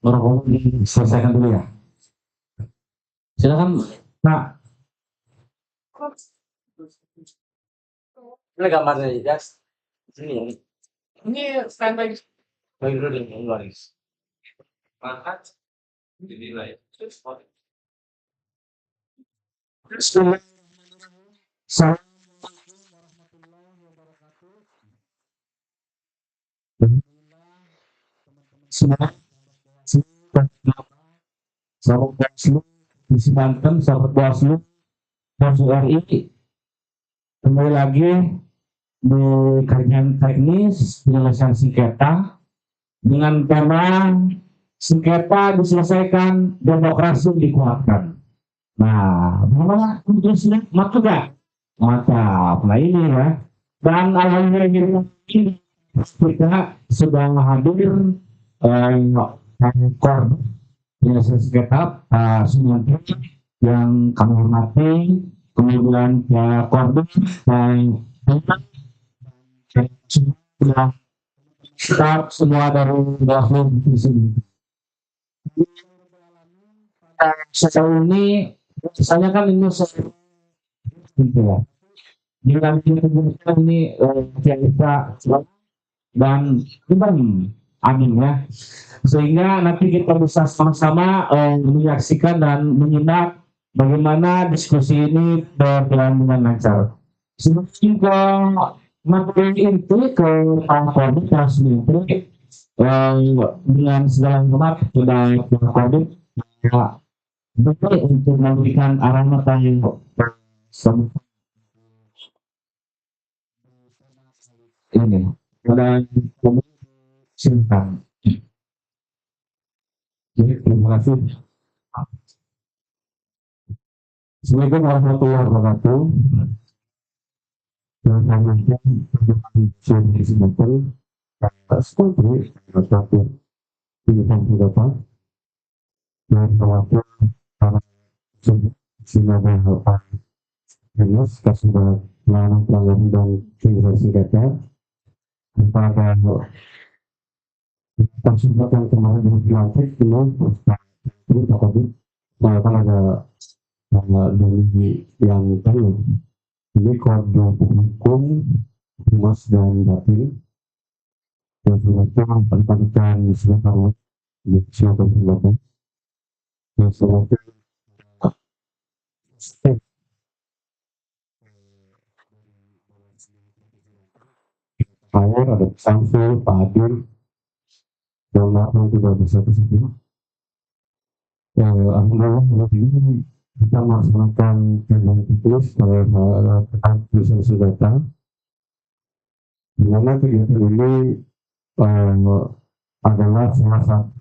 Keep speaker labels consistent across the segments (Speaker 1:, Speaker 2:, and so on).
Speaker 1: Ngerokok diselesaikan dulu ya. Silakan Pak. Ini gambarnya ya. Sini. Ini standby. Bagi dulu deh, Loris. Angkat. Dinilai. Semua sahabat Bawaslu di Banten, sahabat Bawaslu RI, kembali lagi di kajian teknis penyelesaian sengketa dengan tema sengketa diselesaikan, demokrasi dikuatkan. Nah, bagaimana tulisnya? Mantap gak? Mantap. Nah ini ya. Dan alhamdulillah ini kita sudah hadir korban penyelesaian sengketa Pak Sumanto yang kami hormati, kemudian Pak Korban dan sudah staf semua dari Bawaslu di sini. Sejauh ini misalnya kan ini gitu ya. Dengan ini kita dan amin ya. Sehingga nanti kita bisa sama-sama menyaksikan dan menyimak bagaimana diskusi ini berjalan dengan lancar. Sebelum ke materi inti ke Pak Inti dengan segala hormat sudah Pak ya, betul untuk memberikan arahan yang ini dan silakan. Jadi terima kasih. Assalamualaikum warahmatullahi wabarakatuh. Dan saya di Singapura, seperti satu pilihan beberapa dan waktu para Singapura jelas kasih melarang pelanggaran dan civilisasi kata pada tersebut yang kemarin dilantik itu tadi kan ada dari yang tahu ini kode hukum humas dan batin yang semacam pertanyaan silakan silakan silakan yang semacam saya ada Samsul, Pak Adil, yang lain juga bisa kesini. Ya, alhamdulillah ini kita melaksanakan yang tulis terkait tulisan data. Di mana kegiatan ini adalah salah satu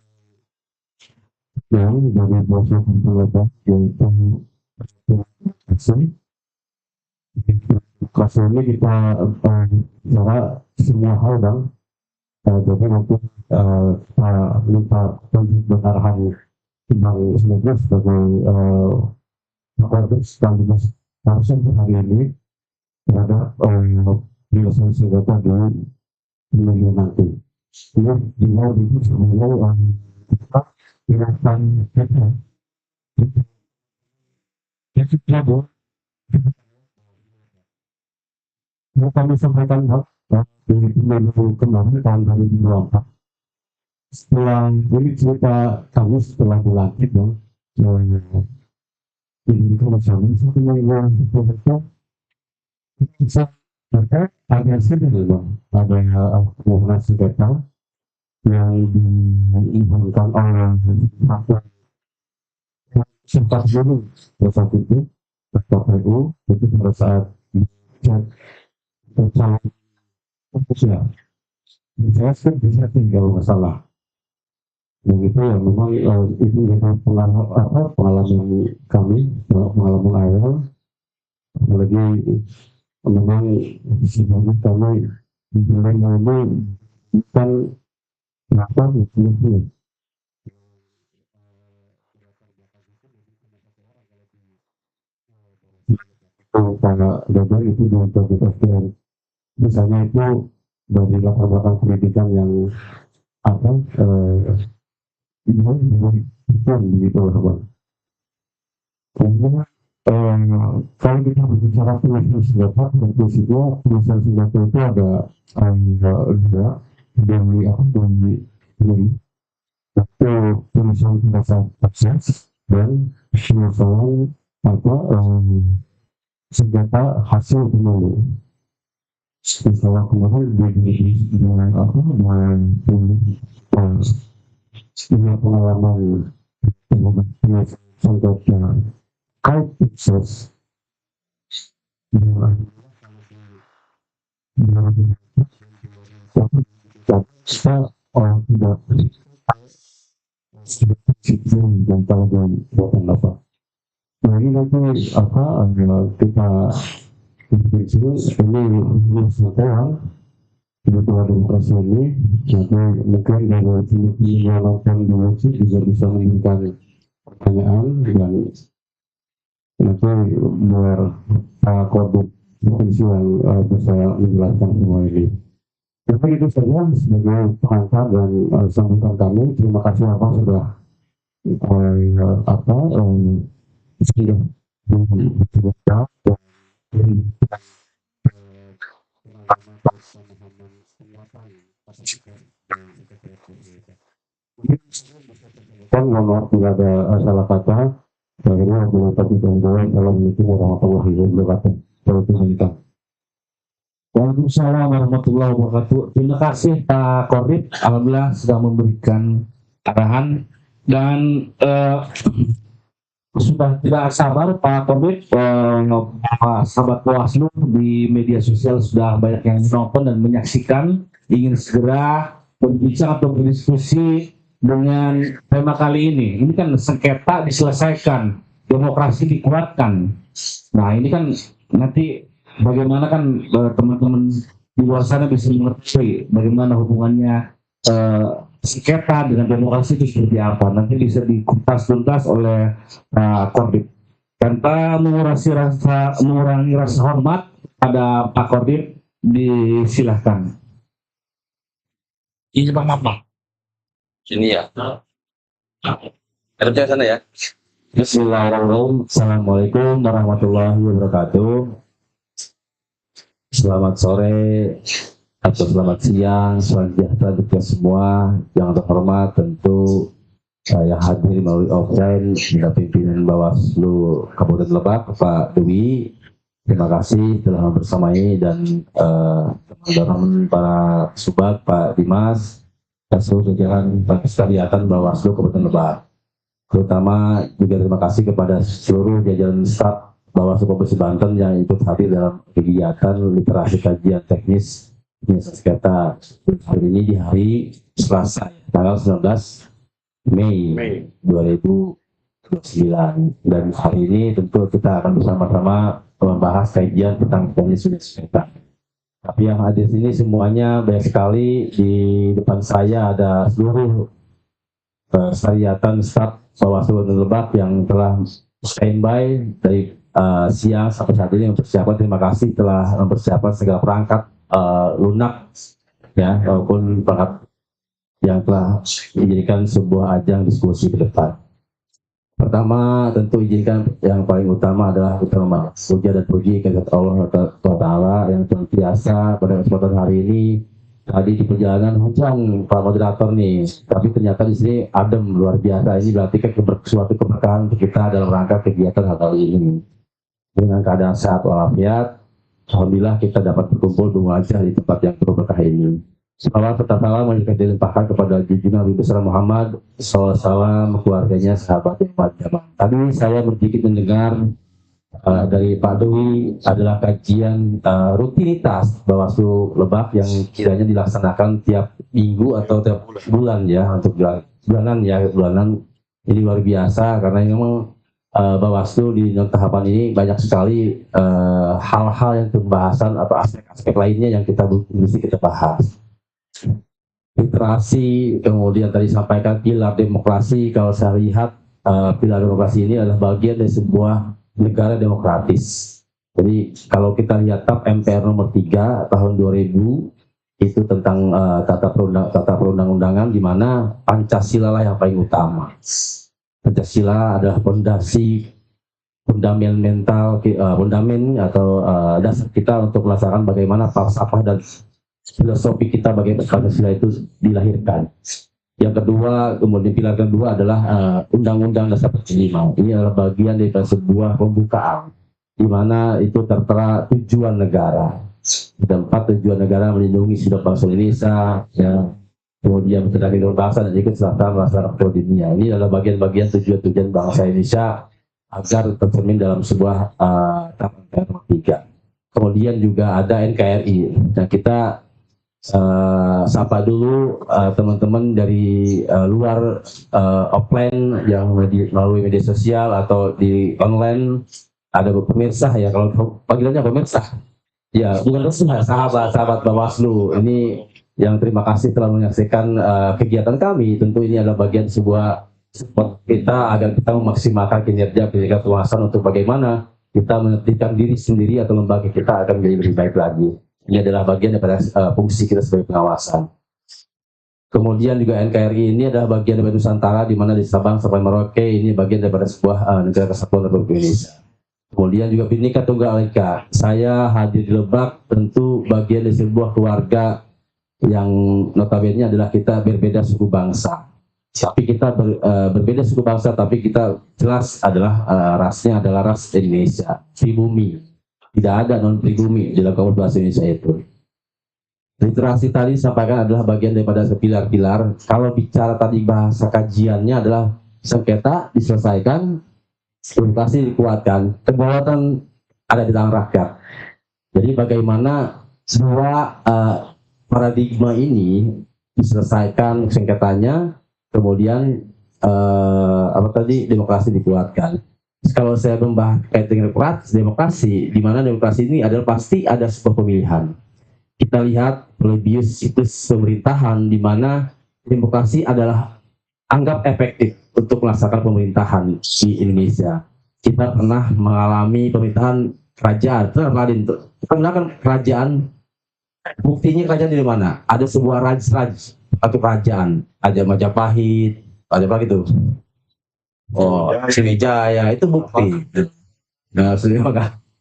Speaker 1: yang dari proses data yaitu aksi. Kelas ini kita bicara semua hal dan jadi nanti kita minta arahan Bang Ismail sebagai Makartus dan harusnya hari ini terhadap penyelesaian sengketa di pemilu nanti. Ini dimulai itu semua kita dilakukan kita mau kami sampaikan di pemilu kemarin tahun 2024. Setelah ini cerita kami setelah dilantik dong, ini kalau kami satu yang itu bisa terkait ada sedih bang, ada permohonan sengketa yang diizinkan oleh sempat dulu saat itu KPU itu pada saat tercapai ya saya bisa tinggal masalah begitu ya memang itu dengan pengalaman kami pengalaman awal apalagi memang sebenarnya kami mulai bukan kenapa itu karena gagal itu dianggap misalnya itu dari latar belakang pendidikan yang apa begitu Bang. Kemudian kalau kita berbicara penulisan senjata, penulisan senjata itu ada dua dari itu penulisan senjata akses dan penulisan senjata hasil pemilu. Misalnya kemarin punya pengalaman senjata kait sukses kita orang tidak dan tahu dan buatan apa. Nah ini nanti kita ini sekarang kebetulan demokrasi ini nanti mungkin dari yang demokrasi juga bisa menginginkan pertanyaan dan nanti biar kelompok provinsi yang bisa menjelaskan semua ini. Jadi itu saja sebagai pengantar dan sambutan kami. Terima kasih sudah sudah kan mohon tidak ada salah kata. Akhirnya aku tadi tanggapan Assalamualaikum warahmatullahi wabarakatuh.
Speaker 2: Waalaikumsalam warahmatullahi wabarakatuh. Terima kasih Pak Korbit. Alhamdulillah sudah memberikan arahan dan sudah tidak sabar Pak Korbit, sahabat Bawaslu di media sosial sudah banyak yang menonton dan menyaksikan, ingin segera berbicara atau berdiskusi dengan tema kali ini. Ini kan sengketa diselesaikan, demokrasi dikuatkan. Nah ini kan nanti bagaimana kan teman-teman di luar sana bisa mengerti bagaimana hubungannya sengketa dengan demokrasi itu seperti apa. Nanti bisa dikupas tuntas oleh Korbit. Tanpa mengurangi rasa hormat pada Pak Korbit, disilahkan.
Speaker 3: Ini Pak Mama. Sini ya. Ada sana ya.
Speaker 2: Bismillahirrahmanirrahim. Assalamualaikum warahmatullahi wabarakatuh. Selamat sore atau selamat siang, selamat sejahtera untuk kita semua. Yang terhormat tentu yang hadir melalui offline pada pimpinan Bawaslu Kabupaten Lebak, Pak Dewi. Terima kasih telah bersamai dan teman-teman para subag, Pak Dimas, dan seluruh jajaran sekalian Bawaslu Kabupaten Lebak. Terutama juga terima kasih kepada seluruh jajaran staf Bawaslu Provinsi Banten yang ikut hadir dalam kegiatan literasi kajian teknis penyelesaian sengketa hari ini di hari Selasa tanggal 19 Mei 2029, dan hari ini tentu kita akan bersama-sama membahas kajian tentang penyelesaian sengketa. Tapi yang hadir sini semuanya banyak sekali. Di depan saya ada seluruh sekalian staf Bawaslu Lebak yang telah standby dari siang sampai saat ini mempersiapkan. Terima kasih telah mempersiapkan segala perangkat lunak ya, maupun perangkat yang telah dijadikan sebuah ajang diskusi ke depan. Pertama tentu izinkan yang paling utama adalah utama puja dan puji kepada Allah Taala yang senantiasa pada kesempatan hari ini. Tadi di perjalanan hujan Pak Moderator nih, tapi ternyata di sini adem luar biasa. Ini berarti kan suatu keberkahan untuk kita dalam rangka kegiatan hal ini. Dengan keadaan sehat walafiat, alhamdulillah kita dapat berkumpul mengajar di tempat yang berkah ini. Salawat serta salam yang dilimpahkan kepada junjungan Nabi besar Muhammad, salam keluarganya, sahabat yang zaman. Tadi saya sedikit mendengar dari Pak Dewi adalah kajian rutinitas Bawaslu Lebak yang kiranya dilaksanakan tiap minggu atau tiap bulan ya, untuk bulanan. Ini luar biasa karena memang Bawaslu di tahapan ini banyak sekali hal-hal yang pembahasan atau aspek-aspek lainnya yang mesti kita bahas. Literasi, kemudian tadi sampaikan pilar demokrasi. Kalau saya lihat pilar demokrasi ini adalah bagian dari sebuah negara demokratis. Jadi kalau kita lihat TAP MPR nomor 3 tahun 2000 itu tentang tata perundang-undangan, di mana Pancasila lah yang paling utama. Pancasila adalah fundament atau dasar kita untuk melaksanakan bagaimana falsafah dan filosofi kita bagaimana Pancasila itu dilahirkan. Yang kedua, kemudian pilar kedua adalah Undang-Undang Dasar 45. Ini adalah bagian dari sebuah pembukaan, di mana itu tertera tujuan negara. Ada 4 tujuan negara: melindungi segenap bangsa Indonesia, ya, kemudian mencerdaskan bangsa dan ikut serta melaksanakan dunia. Ini adalah bagian-bagian tujuan-tujuan bangsa Indonesia agar tercermin dalam sebuah tahapan 3. Kemudian juga ada NKRI. Nah, kita sapa dulu teman-teman dari luar offline yang melalui media sosial atau di online. Ada pemirsa ya, kalau panggilannya pemirsa. Ya, bukan sahabat Bawaslu. Ini yang terima kasih telah menyaksikan kegiatan kami. Tentu ini adalah bagian sebuah support kita agar kita memaksimalkan kinerja pendidikan pengawasan untuk bagaimana kita menertibkan diri sendiri atau lembaga kita akan menjadi lebih baik lagi. Ini adalah bagian daripada fungsi kita sebagai pengawasan. Kemudian juga NKRI ini adalah bagian dari Nusantara, di mana di Sabang sampai Merauke ini bagian daripada sebuah negara kesatuan Republik Indonesia. Kemudian juga Bhinneka Tunggal Ika. Saya hadir di Lebak, tentu bagian dari sebuah keluarga yang notabene adalah kita berbeda suku bangsa. Tapi kita berbeda suku bangsa, tapi kita jelas adalah rasnya adalah ras Indonesia, pribumi. Tidak ada non pribumi dalam kamus bahasa Indonesia itu. Literasi tadi disampaikan adalah bagian daripada pilar-pilar. Kalau bicara tadi bahasa kajiannya adalah sengketa diselesaikan, demokrasi dikuatkan, kedaulatan ada di tangan rakyat. Jadi bagaimana semua paradigma ini diselesaikan sengketanya, kemudian demokrasi dikuatkan. Kalau saya membahas kait dengan demokrasi, di mana demokrasi ini adalah pasti ada sebuah pemilihan. Kita lihat Polybius siklus pemerintahan, di mana demokrasi adalah anggap efektif untuk melaksanakan pemerintahan di Indonesia. Kita pernah mengalami pemerintahan kerajaan, kita menggunakan kerajaan. Buktinya kerajaan di mana? Ada sebuah raj atau kerajaan, ada Majapahit, ada apa gitu? Oh, Sriwijaya, itu bukti. Nah,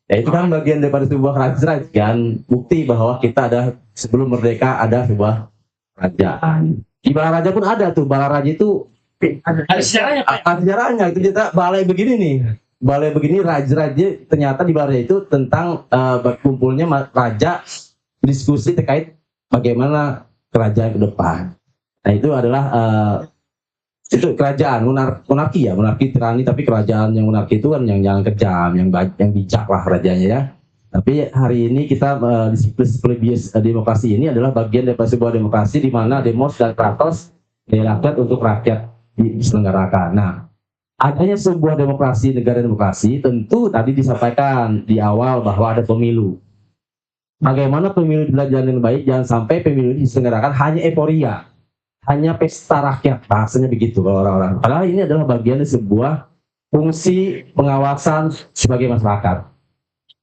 Speaker 2: ya itu kan bagian daripada sebuah kerajaan, kan? Bukti bahwa kita ada sebelum merdeka ada sebuah kerajaan. Di Balaraja pun ada tuh, Balaraja itu ada sejarahnya, Pak. Ada sejarahnya, itu kita balai begini nih. Balai begini, raja-raja, ternyata di Balaraja itu tentang berkumpulnya raja, diskusi terkait bagaimana kerajaan ke depan. Nah, itu adalah itu kerajaan monarki ya, monarki tirani, tapi kerajaan yang monarki itu kan yang jangan kejam, yang bijak lah rajanya ya. Tapi hari ini kita di siklus Polybius demokrasi ini adalah bagian dari sebuah demokrasi di mana demos dan kratos dari rakyat untuk rakyat diselenggarakan. Nah, adanya sebuah demokrasi, negara demokrasi, tentu tadi disampaikan di awal bahwa ada pemilu. Bagaimana pemilu berjalan dengan baik, jangan sampai pemilu diselenggarakan hanya euforia, hanya pesta rakyat, bahasanya begitu kalau orang-orang. Padahal ini adalah bagian dari sebuah fungsi pengawasan sebagai masyarakat.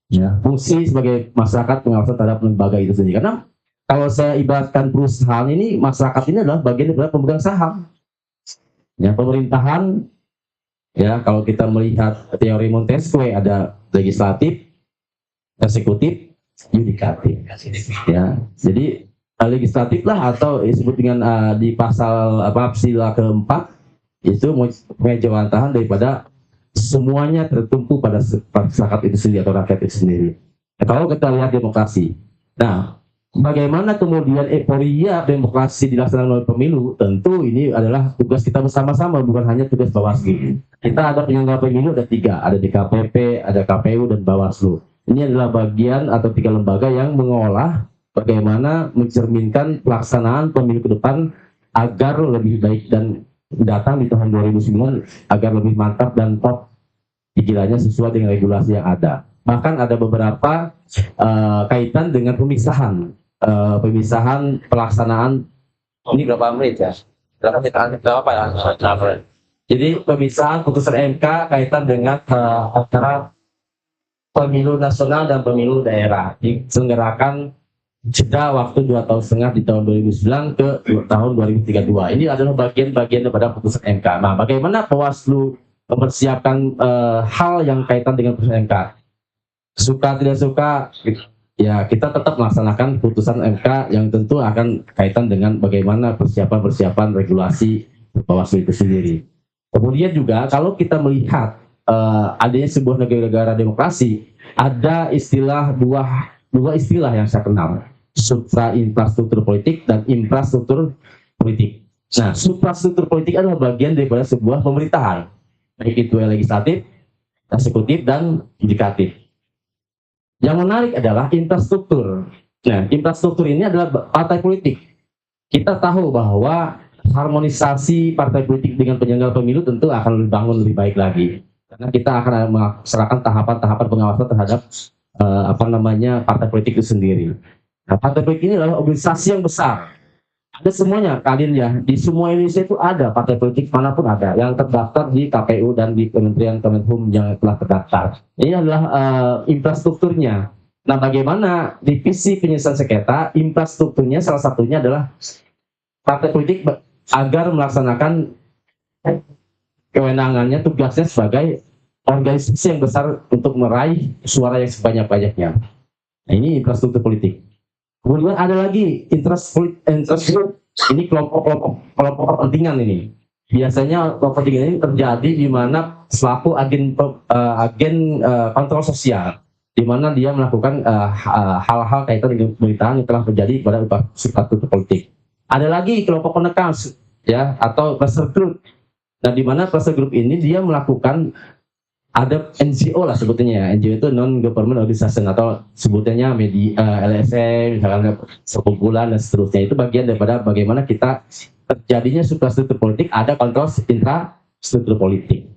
Speaker 2: Ya, fungsi sebagai masyarakat pengawasan terhadap lembaga itu sendiri. Karena kalau saya ibaratkan perusahaan ini, masyarakat ini adalah bagian dari pemegang saham. Ya, pemerintahan, ya kalau kita melihat teori Montesquieu ada legislatif, eksekutif, yudikatif. Ya, jadi legislatif lah atau disebut dengan di pasal sila keempat itu mejawantahan daripada semuanya tertumpu pada masyarakat itu sendiri atau rakyat itu sendiri. Nah, kalau kita lihat demokrasi, nah bagaimana kemudian euforia demokrasi dilaksanakan oleh pemilu, tentu ini adalah tugas kita bersama-sama, bukan hanya tugas Bawaslu. Kita ada penyelenggara pemilu ada 3, ada DKPP, ada KPU dan Bawaslu. Ini adalah bagian atau 3 lembaga yang mengolah bagaimana mencerminkan pelaksanaan pemilu ke depan agar lebih baik dan datang di tahun 2009 agar lebih mantap dan top pikirannya sesuai dengan regulasi yang ada. Bahkan ada beberapa kaitan dengan pemisahan pelaksanaan. Ini berapa menit ya? Berapa ya? Jadi pemisahan putusan MK kaitan dengan antara pemilu nasional dan pemilu daerah diselenggarakan jeda waktu 2,5 tahun di tahun 2009 ke tahun 2032. Ini adalah bagian-bagian daripada putusan MK. Nah, bagaimana Bawaslu mempersiapkan hal yang kaitan dengan putusan MK? Suka tidak suka, ya kita tetap melaksanakan putusan MK yang tentu akan kaitan dengan bagaimana persiapan regulasi Bawaslu itu sendiri. Kemudian juga kalau kita melihat adanya sebuah negara demokrasi, ada dua istilah yang saya kenal, supra infrastruktur politik dan infrastruktur politik. Nah, suprastruktur politik adalah bagian daripada sebuah pemerintahan, baik itu legislatif, eksekutif, dan yudikatif. Yang menarik adalah infrastruktur. Nah, infrastruktur ini adalah partai politik. Kita tahu bahwa harmonisasi partai politik dengan penyelenggara pemilu tentu akan dibangun lebih baik lagi. Karena kita akan melaksanakan tahapan-tahapan pengawasan terhadap partai politik itu sendiri. Nah, partai politik ini adalah organisasi yang besar. Ada semuanya, kalian ya, di semua Indonesia itu ada partai politik manapun ada yang terdaftar di KPU dan di Kementerian Kemenhum yang telah terdaftar. Ini adalah infrastrukturnya. Nah, bagaimana divisi penyelesaian sengketa, infrastrukturnya salah satunya adalah partai politik agar melaksanakan kewenangannya, tugasnya sebagai organisasi yang besar untuk meraih suara yang sebanyak-banyaknya. Nah, ini infrastruktur politik. Kemudian ada lagi interest group. Ini kelompok kepentingan ini. Biasanya kelompok kepentingan ini terjadi di mana selaku agen kontrol sosial, di mana dia melakukan hal-hal kaitan dengan pemerintahan yang telah terjadi pada infrastruktur politik. Ada lagi kelompok penekan, ya, atau pressure group. Nah, di mana pressure group ini dia melakukan, ada NGO lah sebutnya ya, NGO itu non government organization atau sebutannya media, LSM, misalnya sekumpulan dan seterusnya. Itu bagian daripada bagaimana kita terjadinya suprastruktur politik, ada kontrol intrastruktur politik.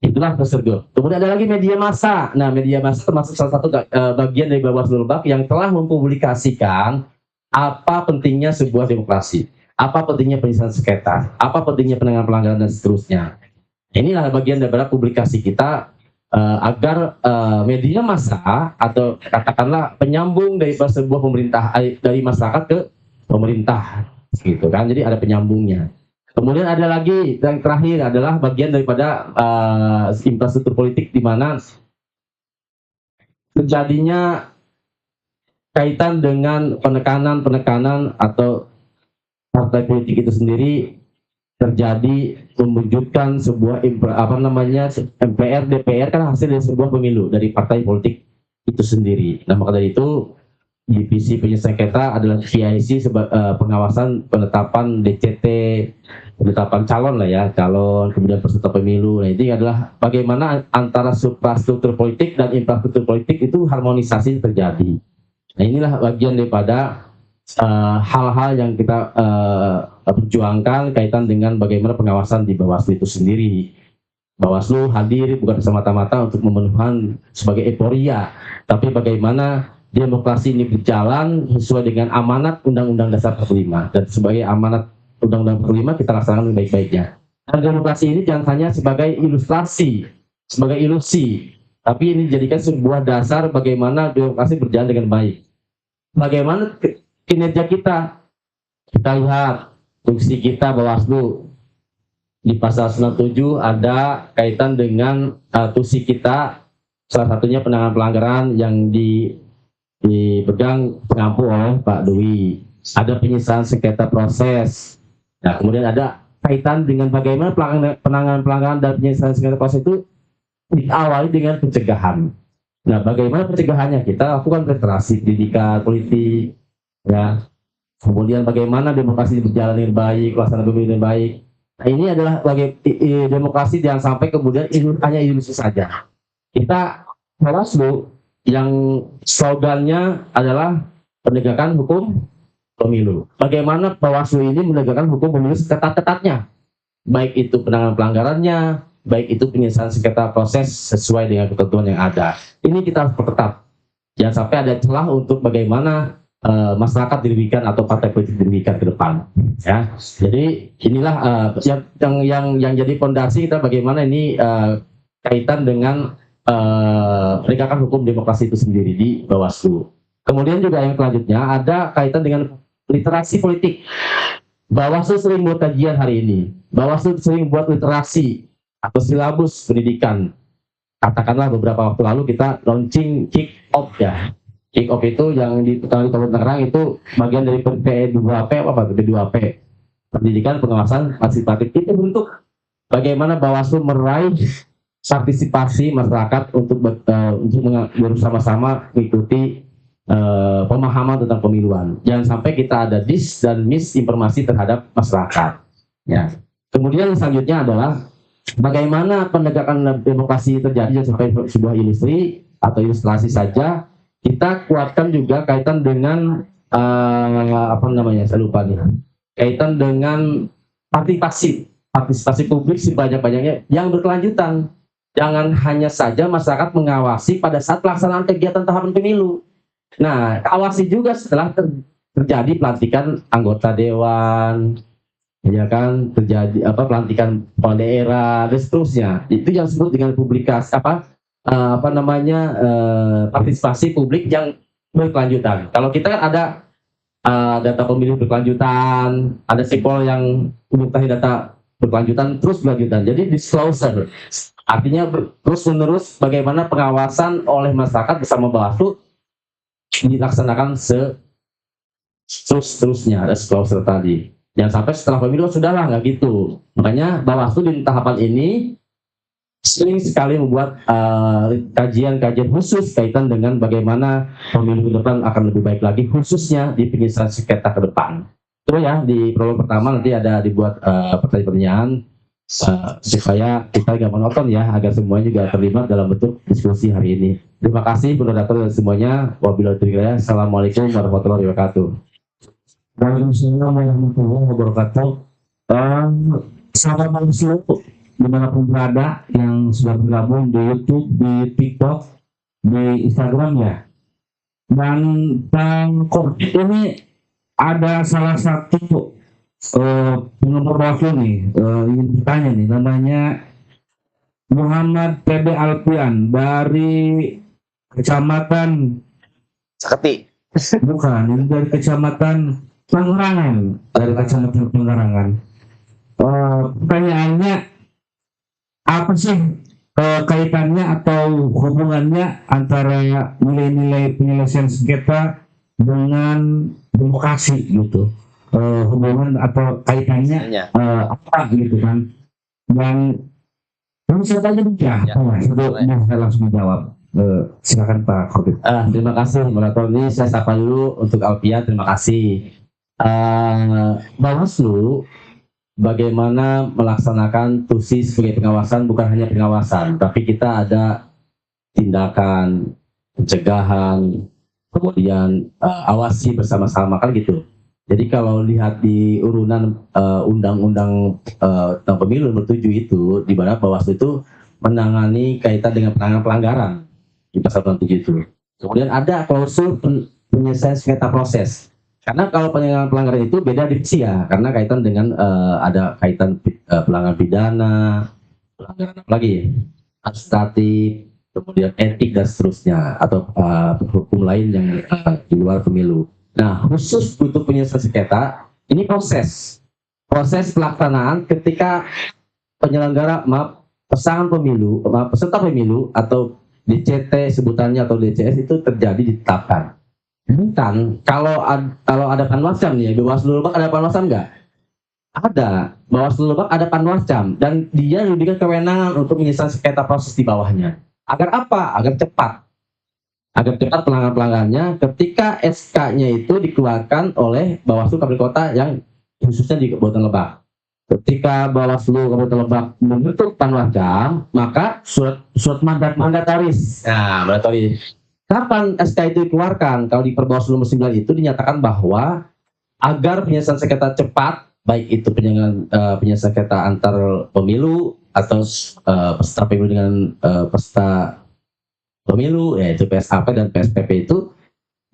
Speaker 2: Itulah pressure group. Kemudian ada lagi media massa. Nah, media massa termasuk salah satu bagian dari Bawaslu Lebak yang telah mempublikasikan apa pentingnya sebuah demokrasi, apa pentingnya penyelesaian sengketa, apa pentingnya penanganan pelanggaran dan seterusnya. Inilah bagian daripada publikasi kita agar media massa atau katakanlah penyambung dari sebuah pemerintah, dari masyarakat ke pemerintah, gitu kan. Jadi ada penyambungnya. Kemudian ada lagi yang terakhir adalah bagian daripada infrastruktur politik di mana terjadinya kaitan dengan penekanan atau partai politik itu sendiri terjadi mewujudkan sebuah MPR DPR kan hasil dari sebuah pemilu dari partai politik itu sendiri. Nah, maka dari itu divisi penyelesaian sengketa adalah VIC pengawasan penetapan DCT, penetapan calon lah ya, calon, kemudian peserta pemilu. Nah, ini adalah bagaimana antara suprastruktur politik dan infrastruktur politik itu harmonisasi terjadi. Nah, inilah bagian daripada hal-hal yang kita perjuangkan kaitan dengan bagaimana pengawasan di Bawaslu itu sendiri. Bawaslu hadir bukan semata-mata untuk memenuhi sebagai euforia, tapi bagaimana demokrasi ini berjalan sesuai dengan amanat Undang-Undang Dasar 45, dan sebagai amanat Undang-Undang 45 kita laksanakan dengan baik-baiknya. Dan demokrasi ini jangan hanya sebagai ilustrasi, sebagai ilusi, tapi ini dijadikan sebuah dasar bagaimana demokrasi berjalan dengan baik. Bagaimana kinerja kita lihat fungsi kita Bawaslu di pasal 97 ada kaitan dengan tusi kita, salah satunya penanganan pelanggaran yang dipegang pengampu oleh Pak Dwi. Ada penyelesaian sengketa proses. Nah, kemudian ada kaitan dengan bagaimana penanganan pelanggaran dan penyelesaian sengketa proses itu diawali dengan pencegahan. Nah, bagaimana pencegahannya? Kita lakukan literasi pendidikan politik, ya. Kemudian bagaimana demokrasi berjalan dengan baik, pelaksanaan pemilu dengan baik. Nah, ini adalah demokrasi jangan sampai kemudian hanya ilusi saja. Kita Bawaslu yang slogannya adalah penegakan hukum pemilu. Bagaimana Bawaslu ini menegakkan hukum pemilu seketat-ketatnya, baik itu penanganan pelanggarannya, baik itu penyelesaian sengketa proses sesuai dengan ketentuan yang ada. Ini kita harus perketat. Jangan sampai ada celah untuk bagaimana masyarakat dirugikan atau partai politik dirugikan ke depan. Ya, jadi inilah yang jadi fondasi kita bagaimana ini kaitan dengan penegakan hukum demokrasi itu sendiri di Bawaslu. Kemudian juga yang selanjutnya ada kaitan dengan literasi politik. Bawaslu sering buat kajian hari ini. Bawaslu sering buat literasi atau silabus pendidikan. Katakanlah beberapa waktu lalu kita launching kick off ya. Kick off itu yang di Kabupaten Tangerang itu bagian dari P2P apa P2P. Pendidikan pengawasan partisipatif itu bentuk bagaimana Bawaslu meraih partisipasi masyarakat untuk bersama-sama mengikuti pemahaman tentang pemiluan. Jangan sampai kita ada dis dan misinformasi terhadap masyarakat. Ya. Kemudian selanjutnya adalah bagaimana penegakan demokrasi terjadi sampai sebuah industri atau ilustrasi saja. Kita kuatkan juga kaitan dengan saya lupa nih. Kaitan dengan partisipasi publik sebanyak-banyaknya yang berkelanjutan. Jangan hanya saja masyarakat mengawasi pada saat pelaksanaan kegiatan tahapan pemilu. Nah, awasi juga setelah terjadi pelantikan anggota dewan, ya kan, terjadi pelantikan kepala daerah dan seterusnya. Itu yang disebut dengan publikasi partisipasi publik yang berkelanjutan. Kalau kita kan ada data pemilih berkelanjutan, ada sipol yang mengetahui data berkelanjutan terus berkelanjutan. Jadi disclosure artinya terus menerus bagaimana pengawasan oleh masyarakat bersama Bawaslu dilaksanakan terus-terusnya, ada disclosure tadi. Jangan sampai setelah pemilu sudahlah, nggak gitu. Makanya Bawaslu di tahapan ini sering sekali membuat kajian-kajian khusus kaitan dengan bagaimana pemilu ke depan akan lebih baik lagi, khususnya di penyelesaian sengketa ke depan. Terus ya di prolog pertama nanti ada dibuat pertanyaan supaya kita nggak monoton ya, agar semuanya juga terlibat dalam bentuk diskusi hari ini. Terima kasih moderator dan semuanya. Wabillahi taufiq hidayah. Assalamualaikum warahmatullahi wabarakatuh.
Speaker 1: Waalaikumsalam warahmatullahi wabarakatuh. Sahabat Bawaslu dimanapun berada yang sudah bergabung di YouTube, di TikTok, di Instagram ya. Dan ini ada salah satu penggemar Bawaslu nih, ingin bertanya nih, namanya Muhammad PB Alfian dari Kecamatan
Speaker 3: Sakti.
Speaker 1: bukan, ini dari Kecamatan Pengarangan. Pertanyaannya, apa sih kaitannya atau hubungannya antara nilai-nilai penyelesaian sengketa dengan demokrasi gitu? Hubungan atau kaitannya apa gitu kan? Dan bisa tanya dia, saya langsung menjawab. Silakan Pak Khotib.
Speaker 2: Terima kasih moderator. Ini saya sapa dulu untuk Alpia, terima kasih. Bawaslu bagaimana melaksanakan tusi sebagai pengawasan, bukan hanya pengawasan, tapi kita ada tindakan pencegahan, kemudian awasi bersama-sama kan gitu. Jadi kalau lihat di urunan undang-undang tentang pemilu nomor 7 itu, di mana Bawaslu itu menangani kaitan dengan penanganan pelanggaran di pasal 7 itu. Kemudian ada klausul penyelesaian sengketa proses. Karena kalau penanganan pelanggaran itu beda diksi ya, karena kaitan dengan ada kaitan pelanggaran pidana, pelanggaran apa lagi, administratif, kemudian etik dan seterusnya, atau hukum lain yang di luar pemilu. Nah, khusus untuk penyelesaian sengketa, ini proses pelaksanaan ketika penyelenggara, peserta pemilu atau DCT sebutannya atau DCS itu terjadi ditetapkan. Bukan, kalau ada panwascam nih, Bawaslu Lebak ada panwascam nggak? Ada, Bawaslu Lebak ada panwascam dan dia diberikan kewenangan untuk menyelesaikan sengketa proses di bawahnya. Agar apa? Agar cepat pelanggaran-pelanggarannya ketika SK-nya itu dikeluarkan oleh Bawaslu Kabupaten Kota yang khususnya di Kabupaten Lebak. Ketika Bawaslu Kabupaten Lebak membentuk panwascam, maka surat mandataris. Nah, mandataris. Kapan SK itu dikeluarkan? Kalau di Perbawaslu nomor 9 itu dinyatakan bahwa agar penyelesaian sengketa cepat, baik itu penyelesaian sengketa antar pemilu atau peserta pemilu dengan peserta pemilu, yaitu PSAP dan PSPP itu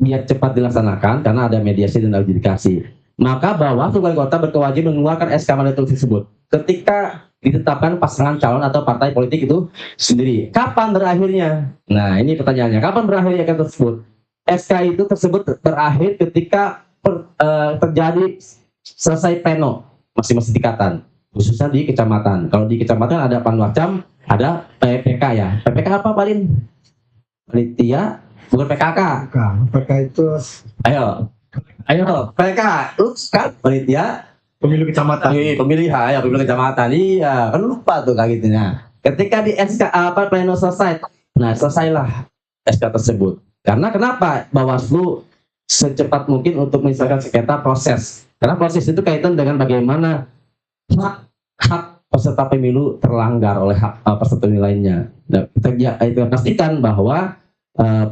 Speaker 2: biar cepat dilaksanakan karena ada mediasi dan adjudikasi. Maka Bawaslu Kabupaten Kota berkewajiban mengeluarkan SK mandataris tersebut ketika ditetapkan pasangan calon atau partai politik itu sendiri. Kapan berakhirnya? Nah, ini pertanyaannya. Kapan berakhirnya kan tersebut? SK itu tersebut berakhir ketika terjadi selesai pleno masing-masing tingkatan, khususnya di kecamatan. Kalau di kecamatan ada panwascam, ada PPK ya. PPK apa Palin? Panitia, bukan PKK.
Speaker 4: PK itu
Speaker 2: Ayo, PPK, lu kan panitia
Speaker 4: pemilu kecamatan.
Speaker 2: pemilihan ya, pemilihan kecamatan. Iya, kan lupa tuh kayak gitu. Nah, ketika di SK pleno selesai, nah selesailah SK tersebut. Karena kenapa Bawaslu secepat mungkin untuk menyelesaikan sengketa proses. Karena proses itu kaitan dengan bagaimana hak peserta pemilu terlanggar oleh hak peserta pemilu lainnya. Nah, kita pastikan bahwa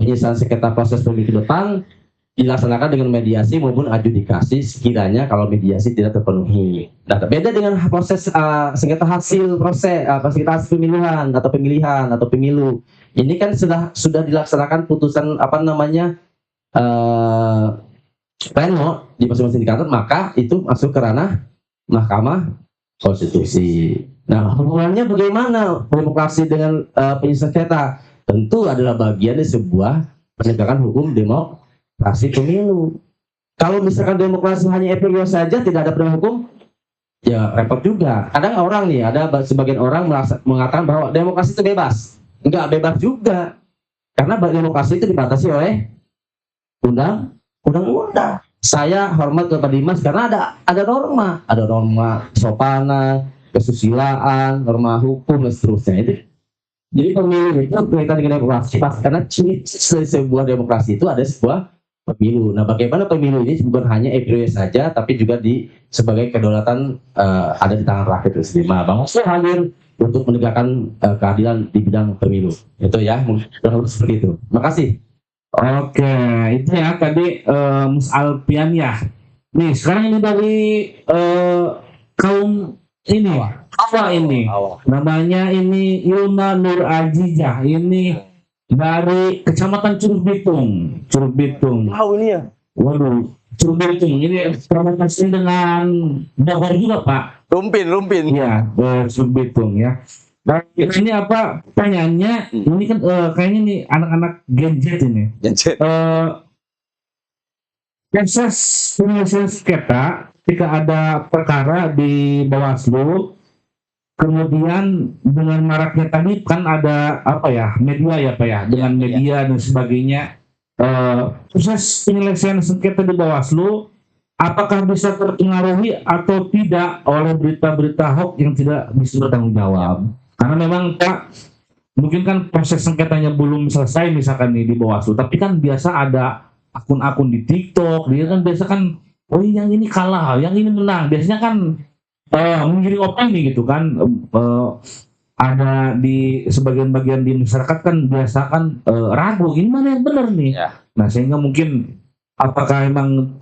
Speaker 2: penyelesaian sengketa proses pemilu ke depan dilaksanakan dengan mediasi maupun adjudikasi sekiranya kalau mediasi tidak terpenuhi. Nah, beda dengan proses sengketa hasil proses sengketa hasil pemilihan atau pemilu. Ini kan sudah dilaksanakan putusan pleno di masing-masing tingkatan, maka itu masuk ke ranah Mahkamah Konstitusi. Nah, hubungannya bagaimana demokrasi dengan penyelesaian sengketa? Tentu adalah bagian dari sebuah penegakan hukum demokrasi pemilu. Kalau misalkan demokrasi hanya epilio saja, tidak ada penegakan hukum, ya repot juga. Kadang ada sebagian orang mengatakan bahwa demokrasi itu bebas. Enggak bebas juga. Karena demokrasi itu dibatasi oleh undang-undang. Saya hormat kepada Dimas karena ada norma kesopanan, kesusilaan, norma hukum dan seterusnya. Jadi pemilu itu berkaitan dengan demokrasi, karena ciri sebuah demokrasi itu ada sebuah pemilu. Nah, bagaimana pemilu ini bukan hanya epilio saja, tapi juga sebagai kedaulatan ada di tangan rakyat itu sendiri. Nah, Bawaslu hadir untuk menegakkan keadilan di bidang pemilu. Itu ya, mungkin seperti itu. Makasih.
Speaker 5: Oke, itu ya tadi Mus Alpian ya. Nih sekarang ini dari kaum ini apa ini? Namanya ini Ilma Nur Azizah. Ini dari Kecamatan Curug Bitung.
Speaker 3: Ini ya.
Speaker 5: Waduh, Curug Bitung ini perbatasan dengan Bogor juga Pak.
Speaker 3: Rumpin.
Speaker 5: Iya, Curug Bitung ya. Nah, ini apa pertanyaannya? Ini kan kayaknya nih anak-anak Gen Z ini. Proses penyelesaian sengketa ketika ada perkara di Bawaslu, kemudian dengan maraknya tadi kan ada media ya Pak ya, dengan media dan sebagainya. Proses penyelesaian sengketa di Bawaslu apakah bisa terpengaruhi atau tidak oleh berita-berita hoax yang tidak bisa bertanggung jawab? Karena memang Pak, mungkin kan proses sengketanya belum selesai misalkan nih di Bawaslu, tapi kan biasa ada akun-akun di TikTok, dia kan biasa kan, oh yang ini kalah, yang ini menang. Biasanya kan menggiring opini gitu kan, ada di sebagian bagian di masyarakat kan biasa kan ragu, ini mana yang benar nih.
Speaker 3: Ya.
Speaker 5: Nah sehingga mungkin apakah emang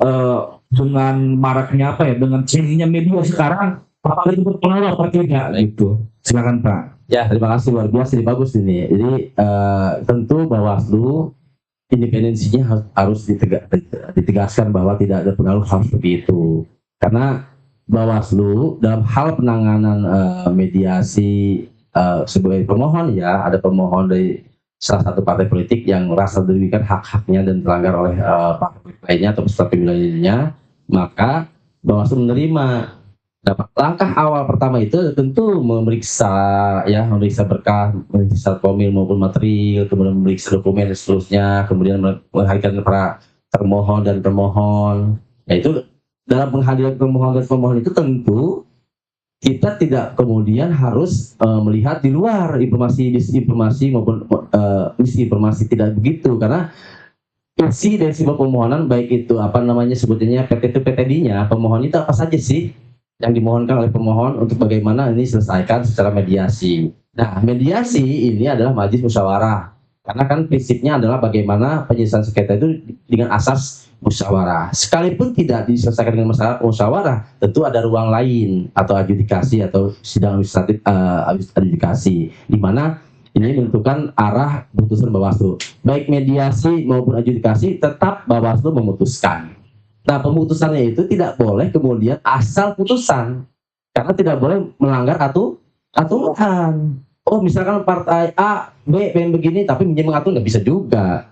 Speaker 5: dengan maraknya dengan tingginya media sekarang, apakah itu berpengaruh apa tidak gitu? Silakan Pak.
Speaker 2: Ya, terima kasih, luar biasa, ini bagus ini. Jadi tentu Bawaslu independensinya harus ditegaskan bahwa tidak ada pengaruh hal seperti itu. Karena Bawaslu dalam hal penanganan mediasi sebagai pemohon ya, ada pemohon dari salah satu partai politik yang merasa dirugikan hak-haknya dan terlanggar oleh partai lainnya atau peserta pemilu lainnya, maka Bawaslu menerima. Nah, langkah awal pertama itu tentu memeriksa berkah, memeriksa formil maupun material, kemudian memeriksa dokumen dan seterusnya, kemudian menghadirkan para termohon dan pemohon. Ya itu dalam penghadirkan termohon dan pemohon itu tentu kita tidak kemudian harus melihat di luar disinformasi maupun misinformasi, tidak begitu, karena isi dari sebuah permohonan baik itu sebutnya PTD-nya pemohon itu apa saja sih yang dimohonkan oleh pemohon untuk bagaimana ini selesaikan secara mediasi. Nah, mediasi ini adalah majelis musyawarah. Karena kan prinsipnya adalah bagaimana penyelesaian sengketa itu dengan asas musyawarah. Sekalipun tidak diselesaikan dengan musyawarah, tentu ada ruang lain atau adjudikasi atau sidang administratif adjudikasi, di mana ini menentukan arah putusan Bawaslu. Baik mediasi maupun adjudikasi tetap Bawaslu memutuskan. Nah, pemutusannya itu tidak boleh kemudian asal putusan, karena tidak boleh melanggar aturan. Oh, misalkan partai A, B pengen begini, tapi mengatur nggak bisa juga.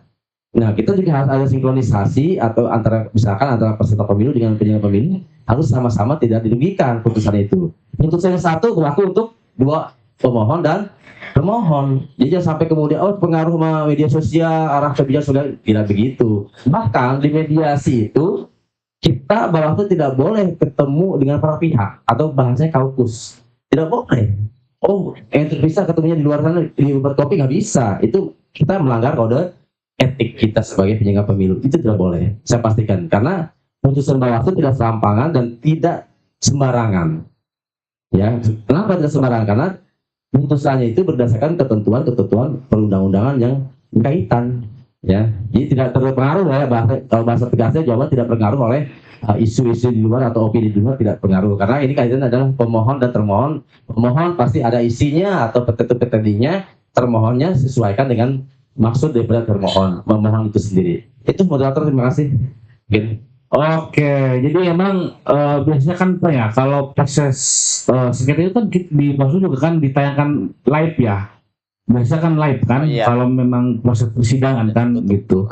Speaker 2: Nah, kita juga harus ada sinkronisasi atau misalkan antara peserta pemilu dengan penyelenggara pemilu harus sama-sama tidak dirugikan putusan itu. Putusan yang satu berlaku untuk dua pemohon dan termohon. Jadi jangan sampai kemudian pengaruh sama media sosial, arah kebijakan sudah tidak begitu. Bahkan di mediasi itu kita Bawaslu tidak boleh ketemu dengan para pihak atau bahasanya kaukus. Tidak boleh. Yang terpisah ketemunya di luar sana di tempat kopi nggak bisa. Itu kita melanggar kode etik kita sebagai penyelenggara pemilu. Itu tidak boleh. Saya pastikan karena putusan Bawaslu tidak serampangan dan tidak sembarangan. Ya, kenapa tidak sembarangan? Karena putusannya itu berdasarkan ketentuan perundang-undangan yang berkaitan. Ya, jadi tidak terpengaruh ya kalau bahasa tegasnya jawaban tidak terpengaruh oleh isu-isu di luar atau opini di luar tidak pengaruh karena ini kaitan adalah pemohon dan termohon. Pemohon pasti ada isinya atau petunjuk-petunjuknya, termohonnya sesuaikan dengan maksud daripada termohon, memohon itu sendiri. Itu moderator, terima kasih.
Speaker 5: Oke, jadi emang biasanya kan kalau proses sengketa itu kan di Bawaslu juga kan ditayangkan live ya. Biasa kan live kan, kalau memang proses persidangan kan gitu.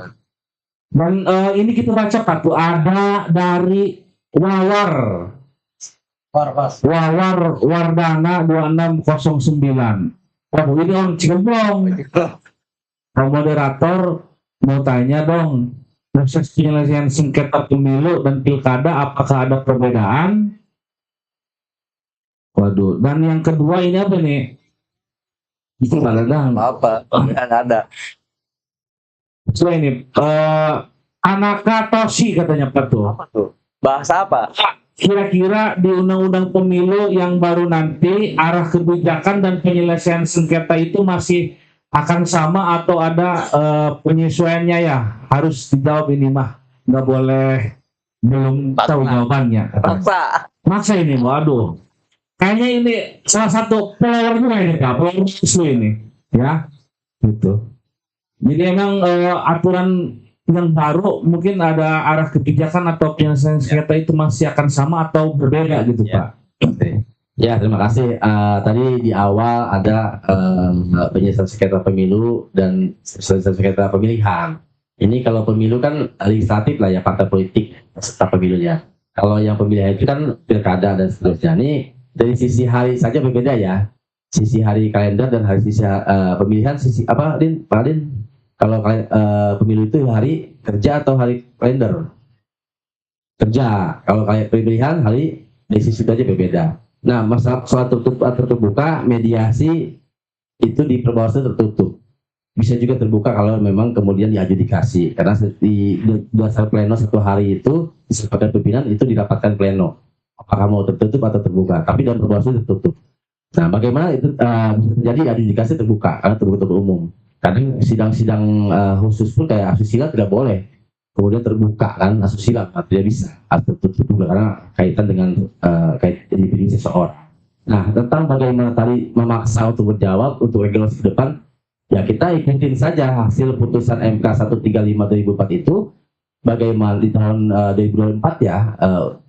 Speaker 5: Dan ini kita baca Pak tuh ada dari Wawar Wardana 2609. Waduh, ini orang Cirebon. Moderator mau tanya dong, proses penyelesaian sengketa pemilu dan pilkada apakah ada perbedaan? Waduh, dan yang kedua ini apa nih? Itu nggak ada.
Speaker 3: Apa? Nggak ada.
Speaker 5: So ini Anaka Toshi katanya Pak tuh.
Speaker 3: Apa tuh? Bahasa apa?
Speaker 5: Kira-kira di undang-undang pemilu yang baru nanti arah kebijakan dan penyelesaian sengketa itu masih akan sama atau ada penyesuaiannya ya? Harus dijawab ini mah, nggak boleh belum tahu jawabannya. Masa ini, waduh. Kayaknya ini salah satu followernya ini Kak, follower isu ini, ya, gitu. Jadi emang aturan yang baru mungkin ada arah kebijakan atau penyelesaian sengketa itu masih akan sama atau berbeda gitu Pak.
Speaker 2: Ya, terima kasih. Tadi di awal ada penyelesaian sengketa pemilu dan penyelesaian sengketa pemilihan. Ini kalau pemilu kan legislatif lah ya, partai politik peserta pemilunya. Kalau yang pemilihan itu kan pilkada dan seterusnya. Ini dari sisi hari saja berbeda ya. Sisi hari kalender dan hari sisi pemilihan sisi apa, Pak Din? Kalau pemilu itu hari kerja atau hari kalender? Kerja. Kalau kayak pemilihan hari dari sisi itu aja berbeda. Nah, masalah soal terbuka mediasi itu di Bawaslu tertutup. Bisa juga terbuka kalau memang kemudian diadjudikasi. Karena di dasar pleno satu hari itu disepakati pimpinan itu didapatkan pleno. Apakah mau tertutup atau terbuka? Tapi dalam Bawaslu tertutup. Nah, bagaimana itu bisa terjadi adjudikasi terbuka karena terbuka umum. Kadang sidang-sidang khusus pun kayak asusila tidak boleh kemudian terbuka kan, asusila tidak bisa atau tertutup juga karena kaitan dengan kaitan individu seseorang. Nah, tentang bagaimana tadi memaksa untuk berjawab untuk regulasi ke depan, ya kita ikutin saja hasil putusan MK 135/2004 itu bagaimana di tahun 2024 ya,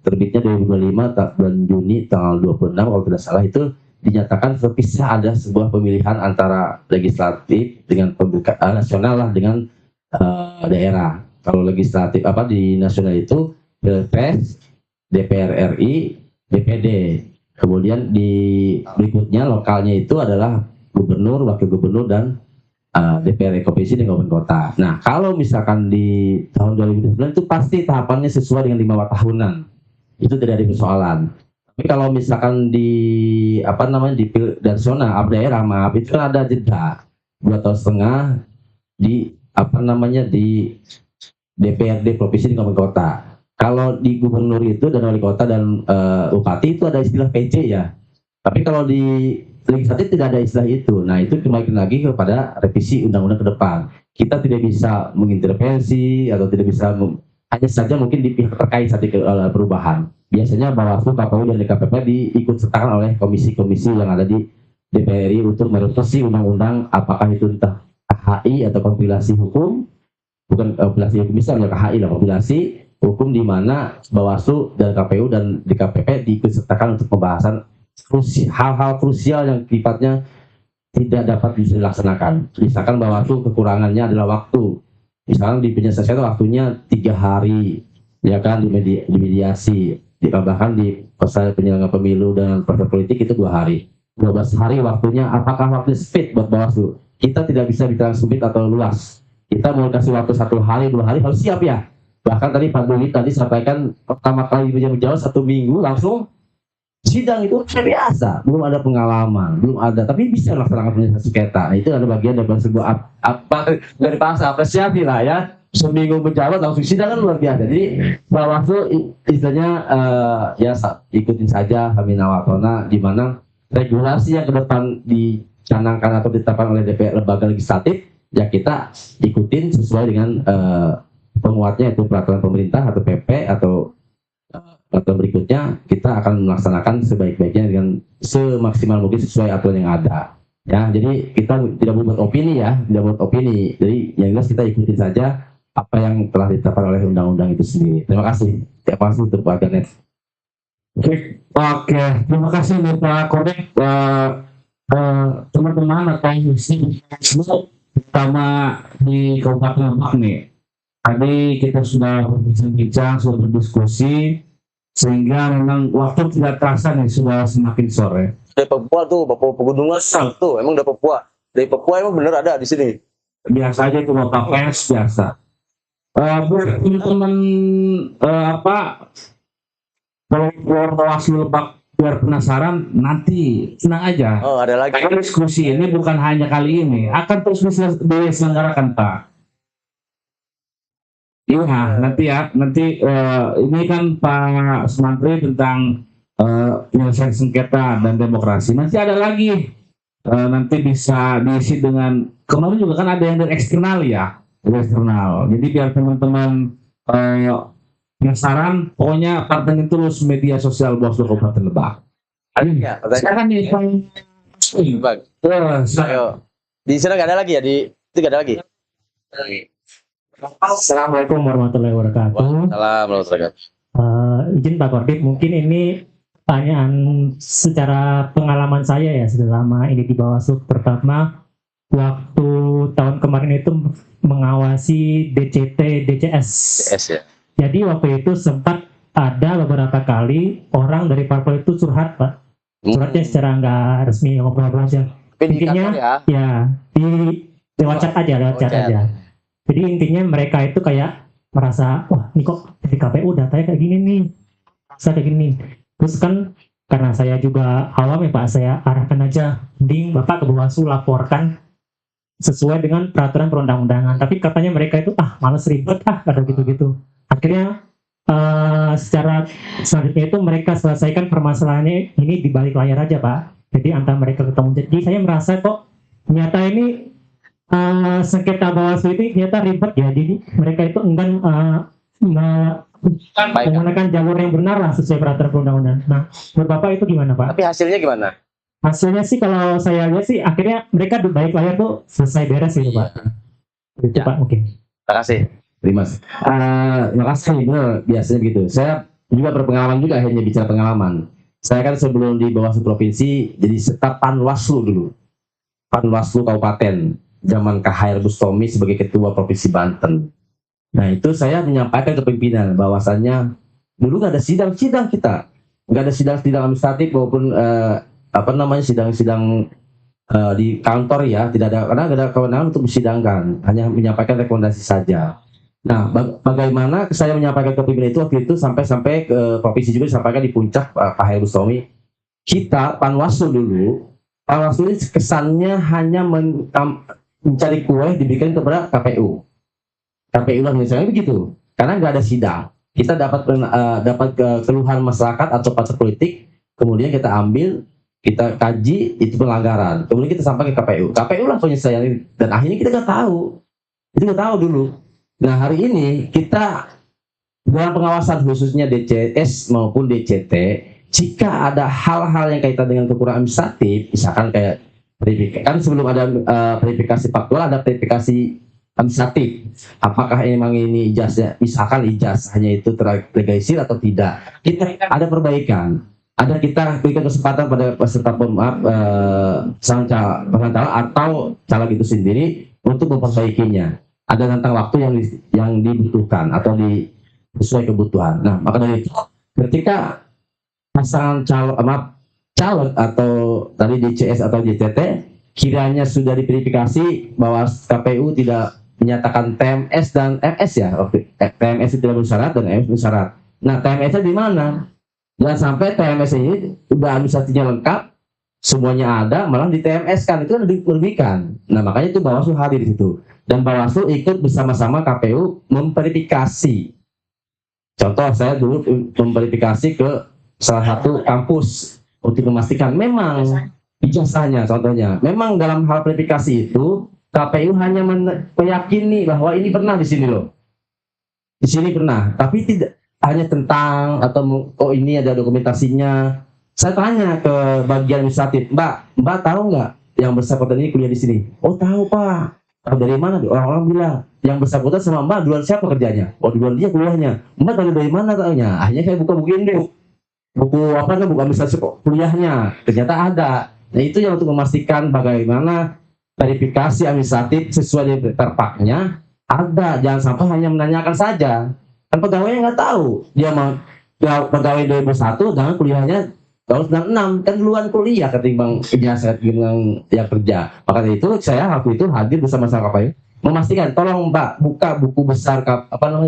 Speaker 2: terbitnya 2025 bulan Juni tanggal 26 kalau tidak salah itu dinyatakan terpisah ada sebuah pemilihan antara legislatif dengan pembuka nasional lah dengan daerah. Kalau legislatif apa di nasional itu Pilpres, DPR RI, DPD. Kemudian di berikutnya lokalnya itu adalah gubernur, wakil gubernur dan DPRD provinsi dan kabupaten kota. Nah, kalau misalkan di tahun 2019 itu pasti tahapannya sesuai dengan 5 tahunan. Itu tidak ada persoalan. Tapi kalau misalkan di di nasional daerah maaf itu kan ada jeda 2,5 tahun di di DPRD provinsi dan kabupaten kota. Kalau di gubernur itu dan wali kota dan bupati itu ada istilah PC ya. Tapi kalau di legislatif tidak ada istilah itu. Nah, itu kembali lagi kepada revisi undang-undang ke depan. Kita tidak bisa mengintervensi atau tidak bisa hanya saja mungkin di pihak terkait saat perubahan. Biasanya Bawaslu, KPU dan DKPP diikut sertakan oleh komisi-komisi yang ada di DPR RI untuk merevisi undang-undang apakah itu entah KHI atau kompilasi hukum, bukan kompilasi hukum bisa KHI lah, kompilasi hukum di mana Bawaslu dan KPU dan DKPP diikut sertakan untuk pembahasan hal-hal krusial yang sifatnya tidak dapat dilaksanakan. Misalkan Bawaslu kekurangannya adalah waktu. Misalnya di penyelesaian waktunya 3 hari, ya kan, di mediasi, bahkan di pasal penyelenggara pemilu dan partai politik itu 2 hari. 12 hari waktunya, apakah waktu speed buat Bawaslu? Kita tidak bisa bicara sempit atau luas. Kita mau kasih waktu 1 hari, 2 hari harus siap ya. Bahkan tadi Pak Duli tadi sampaikan pertama kali menjawab 1 minggu langsung sidang itu biasa, belum ada pengalaman, belum ada, tapi bisa melaksanakan penyelesaian sengketa. Nah, itu ada bagian dari sebuah dari bahasa apresiasi lah ya. Seminggu menjawab langsung sidang kan luar biasa. Jadi Bawaslu istilahnya ya ikutin saja Haminawatona, di mana regulasi yang ke depan dicanangkan atau ditetapkan oleh DPR lembaga legislatif ya kita ikutin sesuai dengan penguatnya itu peraturan pemerintah atau PP atau berikutnya kita akan melaksanakan sebaik-baiknya dengan semaksimal mungkin sesuai aturan yang ada. Ya, jadi kita tidak membuat opini ya, tidak membuat opini. Jadi yang jelas kita ikutin saja apa yang telah ditetapkan oleh undang-undang itu sendiri. Terima kasih. Terima kasih untuk Pak Ganet.
Speaker 5: Oke, terima kasih nih Pak Korek. Teman-teman atau terutama di Kabupaten Lebak nih. Tadi kita sudah berbincang, sudah berdiskusi, sehingga memang waktu tidak terasa nih, sudah semakin sore.
Speaker 3: Dari Papua tuh, Papua pegunungan tuh, emang dari Papua. Dari Papua emang bener ada di sini.
Speaker 5: Biasa aja itu Bapak pers biasa. Buat teman-teman kalau Bawaslu Lebak biar penasaran, nanti tenang aja.
Speaker 3: Oh, ada lagi.
Speaker 5: Karena diskusi ini bukan hanya kali ini, akan terus diselenggarakan Pak. Iya, nanti ini kan Pak Sumantri tentang penyelesaian sengketa dan demokrasi. Nanti ada lagi, nanti bisa diisi dengan, kemarin juga kan ada yang dari eksternal ya, dari eksternal. Jadi biar teman-teman penasaran, pokoknya pantengin terus media sosial Bawaslu Kabupaten Lebak.
Speaker 3: Ya,
Speaker 5: Sekarang nih,
Speaker 3: Bang. Ayo. Di sana nggak ada lagi ya? Di itu nggak ada lagi.
Speaker 6: Assalamualaikum warahmatullahi wabarakatuh.
Speaker 3: Waalaikumsalam warahmatullahi wabarakatuh.
Speaker 6: Izin Pak Kordip, mungkin ini pertanyaan secara pengalaman saya ya selama ini di Bawaslu. Pertama, waktu tahun kemarin itu mengawasi DCT, DCS.
Speaker 3: DS ya.
Speaker 6: Jadi waktu itu sempat ada beberapa kali orang dari parpol itu curhat Pak. Curhatnya secara nggak resmi, ngobrol-ngobrol aja.
Speaker 3: Tapi di
Speaker 6: Intinya
Speaker 3: kantor ya.
Speaker 6: ya di lewat chat aja. Jadi intinya mereka itu kayak merasa, wah ini kok dari KPU datanya kayak gini nih, saya kayak gini. Terus kan karena saya juga awam ya Pak, saya arahkan aja, mending Bapak ke Bawaslu laporkan sesuai dengan peraturan perundang-undangan. Tapi katanya mereka itu males ribet ada gitu-gitu. Akhirnya secara selanjutnya itu mereka selesaikan permasalahannya ini di balik layar aja Pak. Jadi antara mereka ketemu. Jadi saya merasa kok ternyata ini sengketa Bawaslu itu ternyata ribet ya, jadi mereka itu enggan menggunakan jalur yang benar lah sesuai peraturan perundang-undangan. Nah, menurut Bapak itu gimana Pak?
Speaker 3: Tapi hasilnya gimana?
Speaker 6: Hasilnya sih kalau saya lihat sih akhirnya mereka di balik layar tuh selesai beres gitu Pak. Itu
Speaker 3: Ya.
Speaker 6: Pak, oke.
Speaker 3: Terima kasih.
Speaker 2: Terima kasih. Benar, biasanya begitu. Saya juga berpengalaman juga, akhirnya bicara pengalaman. Saya kan sebelum di Bawaslu Provinsi jadi staf Panwaslu dulu. Panwaslu Kabupaten. Zaman KHR Bustomi sebagai ketua Provinsi Banten. Nah itu saya menyampaikan ke pimpinan bahwasannya dulu nggak ada sidang-sidang kita, nggak ada sidang-sidang administratif maupun sidang-sidang di kantor ya, tidak ada, karena nggak ada kewenangan untuk disidangkan, hanya menyampaikan rekomendasi saja. Nah bagaimana saya menyampaikan ke pimpinan itu waktu itu sampai ke provinsi juga disampaikan di puncak KHR Bustomi. Kita Panwaslu dulu, Panwaslu ini kesannya hanya mencari kue diberikan kepada KPU. KPU lah misalnya begitu. Karena nggak ada sidang. Kita dapat keluhan masyarakat atau partai politik, kemudian kita ambil, kita kaji itu pelanggaran. Kemudian kita sampaikan ke KPU. KPU lah penyelesaian dan akhirnya kita nggak tahu. Itu nggak tahu dulu. Nah hari ini kita dalam pengawasan khususnya DCS maupun DCT, jika ada hal-hal yang kaitan dengan kekurangan administratif, misalkan kayak kan sebelum ada verifikasi faktual ada verifikasi administratif. Apakah emang ini ijazah, misalkan ijazahnya itu terlegalisir atau tidak? Kita ada perbaikan. Ada kita berikan kesempatan pada peserta pengacara atau caleg itu sendiri untuk memperbaikinya. ada rentang waktu yang dibutuhkan atau sesuai kebutuhan. Nah, maka dari itu ketika pasangan calon atau tadi DCS atau JTT kiranya sudah diverifikasi bahwa KPU tidak menyatakan TMS dan MS ya, TMS itu tidak bersyarat dan MS bersyarat. Nah, TMS-nya di mana? Jangan sampai TMS ini udah administrasinya lengkap, semuanya ada, malah di TMS kan, itu kan dirugikan. Nah, makanya itu Bawaslu hadir di situ. Dan Bawaslu ikut bersama-sama KPU memverifikasi. Contoh, saya dulu memverifikasi ke salah satu kampus untuk memastikan memang ijazahnya, contohnya. Memang dalam hal verifikasi itu, KPU hanya meyakini bahwa ini pernah di sini loh. Di sini pernah, tapi tidak hanya tentang atau oh ini ada dokumentasinya. Saya tanya ke bagian administratif, Mbak tahu nggak yang bersangkutan ini kuliah di sini? Oh tahu Pak. Tahu dari mana? Orang-orang bilang yang bersangkutan sama Mbak duluan siapa kerjanya? Oh duluan dia kuliahnya. Mbak tahu dari mana tahunya? Akhirnya saya buka buku ini, buku administrasi kuliahnya. Ternyata ada. Nah itu yang untuk memastikan bagaimana verifikasi administratif sesuai dengan terpaknya ada. Jangan sampai hanya menanyakan saja. Kan pegawainya nggak tahu dia mau pegawai 2001 dengan kuliahnya tahun 96 kan duluan kuliah ketimbang ijazah yang kerja. Maka dari itu saya waktu itu hadir bersama-sama KPU memastikan tolong Mbak buka buku besar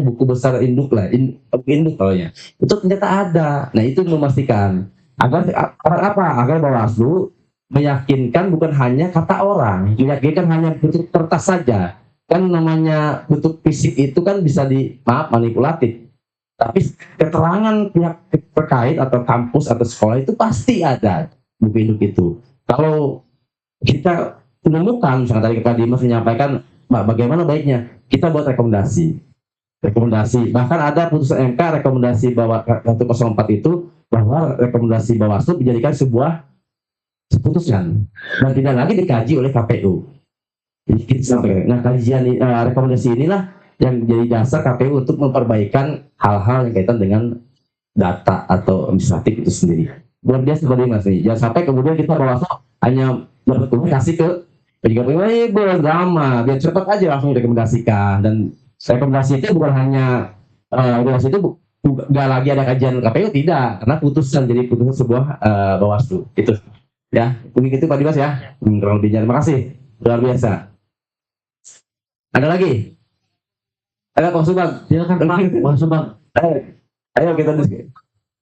Speaker 2: buku besar induk lah induk kalau ya itu ternyata ada. Nah itu memastikan agar Bawaslu meyakinkan bukan hanya kata orang, meyakinkan hanya bentuk kertas saja. Kan namanya bentuk fisik itu kan bisa manipulatif. Tapi keterangan pihak terkait atau kampus atau sekolah itu pasti ada buku induk itu. Kalau kita menemukan, misalnya tadi Kak Dimas menyampaikan, Mbak, bagaimana baiknya kita buat rekomendasi. Bahkan ada putusan MK rekomendasi bahwa 104 itu bahwa rekomendasi Bawaslu dijadikan sebuah putusan dan tidak lagi dikaji oleh KPU. Nah, kajian rekomendasi inilah yang jadi dasar KPU untuk memperbaikan hal-hal yang kaitan dengan data atau administratif itu sendiri. Luar biasa seperti Mas nih. Jangan sampai kemudian kita Bawaslu hanya berkomunikasi ke penyidik drama, biar cepat aja langsung rekomendasikan. Dan rekomendasi itu bukan hanya rekomendasi itu nggak lagi ada kajian KPU, tidak, karena putusan jadi putusan sebuah Bawaslu itu. Ya, begitu Pak Dimas ya. Kurang lebihnya. Terima kasih. Luar biasa. Ada lagi? Ada Pak Subang?
Speaker 5: Silakan Pak Subang.
Speaker 2: Ayo kita diskusi.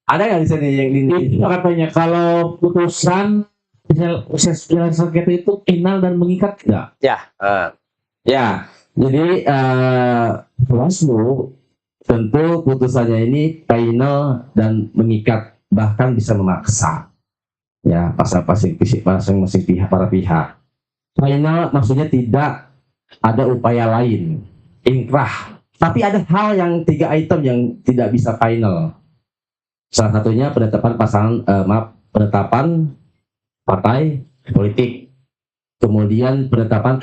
Speaker 2: Ada nggak di sini yang
Speaker 5: itu katanya kalau putusan penyelesaian sengketa itu final dan mengikat tidak?
Speaker 2: Ya. Jadi Bawaslu tentu putusannya ini final dan mengikat, bahkan bisa memaksa. Ya, masing-masing pihak, para pihak. Final maksudnya tidak ada upaya lain, ingkrah. Tapi ada hal yang 3 item yang tidak bisa final. Salah satunya penetapan penetapan partai politik. Kemudian penetapan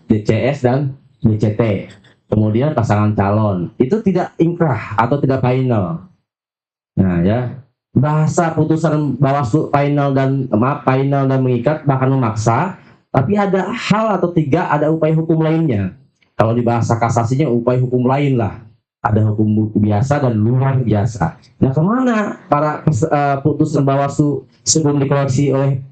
Speaker 2: DCS dan DCT. Kemudian pasangan calon. Itu tidak ingkrah atau tidak final. Nah ya, bahasa putusan Bawaslu final dan mengikat bahkan memaksa, tapi ada hal atau 3 ada upaya hukum lainnya. Kalau di bahasa kasasinya upaya hukum lain lah, ada hukum biasa dan luar biasa. Nah kemana para putusan Bawaslu sebelum dikoreksi oleh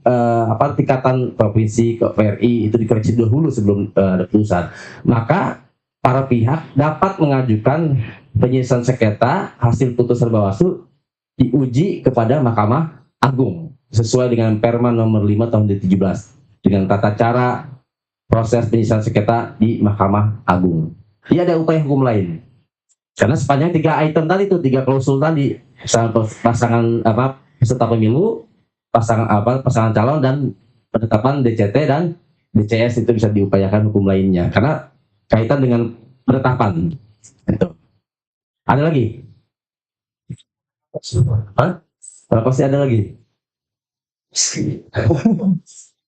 Speaker 2: tingkatan provinsi ke PRI itu dikoreksi dahulu sebelum ada putusan. Maka para pihak dapat mengajukan penyelesaian sengketa hasil putusan Bawaslu diuji kepada Mahkamah Agung sesuai dengan Perma nomor 5 tahun 2017 dengan tata cara proses penyelesaian sengketa di Mahkamah Agung. Dia ada upaya hukum lain. Karena sepanjang 3 item tadi itu 3 klausul tadi, pasangan peserta pemilu, pasangan calon dan penetapan DCT dan DCS itu bisa diupayakan hukum lainnya. Karena kaitan dengan penetapan. Itu. Ada lagi? Pasti ada lagi.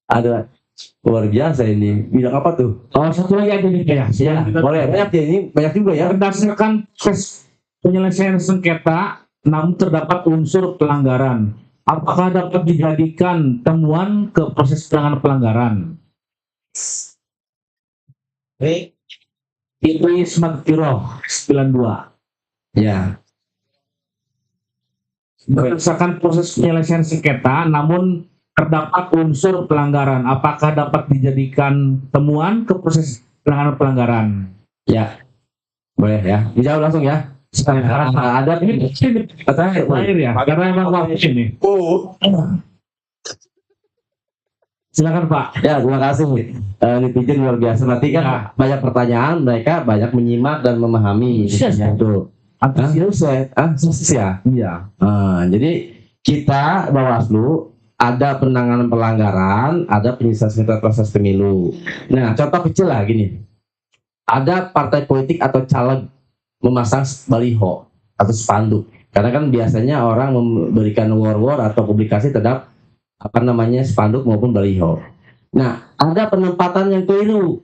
Speaker 2: Ada. Luar biasa ini. Bidang apa tuh?
Speaker 5: Oh, satu lagi ada nih ya.
Speaker 2: Ya, boleh. Banyak ya ini, banyak juga ya.
Speaker 5: Berdasarkan proses penyelesaian sengketa, namun terdapat unsur pelanggaran. Apakah dapat dijadikan temuan ke proses penanganan pelanggaran? Idris Magtiroh 92.
Speaker 2: Ya.
Speaker 5: Berdasarkan proses penyelesaian sengketa, namun terdapat unsur pelanggaran. Apakah dapat dijadikan temuan ke proses penanganan pelanggaran?
Speaker 2: Ya. Boleh ya. Dijawab langsung ya. Ada
Speaker 5: Ini terakhir ya, karena emang waktu ini. Silakan Pak.
Speaker 2: Ya, terima kasih. Netizen luar biasa. Nanti kan banyak pertanyaan, mereka banyak menyimak dan memahami.
Speaker 5: Yes.
Speaker 2: Itu. Antusias ya?
Speaker 5: Iya.
Speaker 2: Jadi kita Bawaslu ada penanganan pelanggaran, ada penyelesaian sengketa proses pemilu. Nah, contoh kecil lah gini. Ada partai politik atau caleg memasang baliho atau spanduk. Karena kan biasanya orang memberikan war atau publikasi terhadap spanduk maupun baliho. Nah, ada penempatan yang keliru